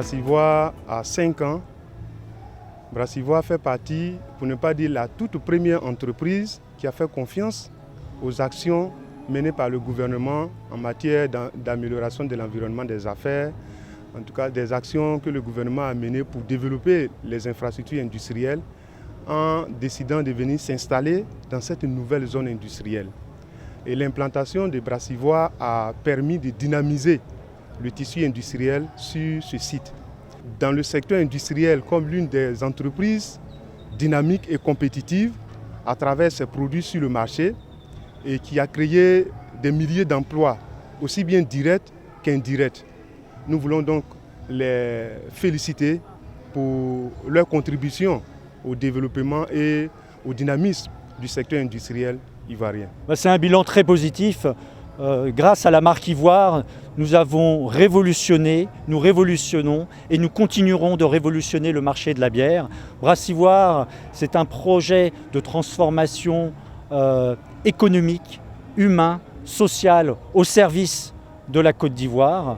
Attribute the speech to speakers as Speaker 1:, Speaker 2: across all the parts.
Speaker 1: Brassivoire a 5 ans. Brassivoire fait partie, pour ne pas dire la toute première entreprise qui a fait confiance aux actions menées par le gouvernement en matière d'amélioration de l'environnement des affaires, en tout cas des actions que le gouvernement a menées pour développer les infrastructures industrielles en décidant de venir s'installer dans cette nouvelle zone industrielle. Et l'implantation de Brassivoire a permis de dynamiser le tissu industriel sur ce site. Dans le secteur industriel, comme l'une des entreprises dynamiques et compétitives à travers ses produits sur le marché et qui a créé des milliers d'emplois, aussi bien directs qu'indirects. Nous voulons donc les féliciter pour leur contribution au développement et au dynamisme du secteur industriel ivoirien.
Speaker 2: C'est un bilan très positif. Grâce à la marque Ivoire, nous avons révolutionné, nous révolutionnons et nous continuerons de révolutionner le marché de la bière. Brassivoire, c'est un projet de transformation économique, humain, social au service de la Côte d'Ivoire.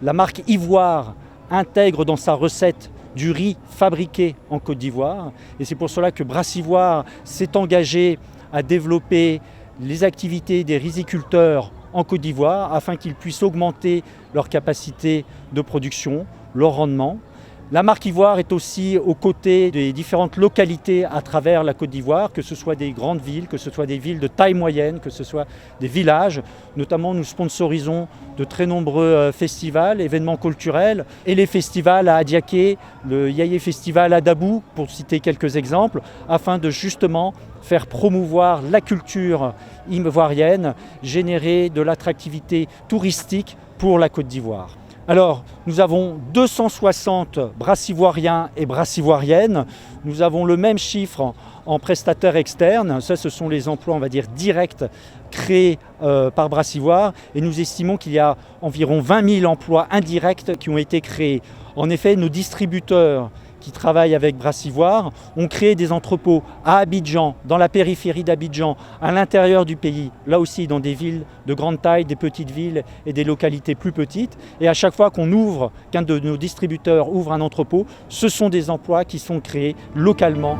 Speaker 2: La marque Ivoire intègre dans sa recette du riz fabriqué en Côte d'Ivoire et c'est pour cela que Brassivoire s'est engagé à développer les activités des riziculteurs en Côte d'Ivoire afin qu'ils puissent augmenter leur capacité de production, leur rendement. La marque Ivoire est aussi aux côtés des différentes localités à travers la Côte d'Ivoire, que ce soit des grandes villes, que ce soit des villes de taille moyenne, que ce soit des villages. Notamment, nous sponsorisons de très nombreux festivals, événements culturels et les festivals à Adiaké, le Yaye Festival à Dabou, pour citer quelques exemples, afin de justement faire promouvoir la culture ivoirienne, générer de l'attractivité touristique pour la Côte d'Ivoire. Alors, nous avons 260 brassivoiriens et brassivoiriennes. Nous avons le même chiffre en prestataires externes. Ça, ce sont les emplois, on va dire, directs créés par Brassivoire. Et nous estimons qu'il y a environ 20 000 emplois indirects qui ont été créés. En effet, nos distributeurs qui travaillent avec Brassivoire ont créé des entrepôts à Abidjan, dans la périphérie d'Abidjan, à l'intérieur du pays, là aussi dans des villes de grande taille, des petites villes et des localités plus petites. Et à chaque fois qu'un de nos distributeurs ouvre un entrepôt, ce sont des emplois qui sont créés localement.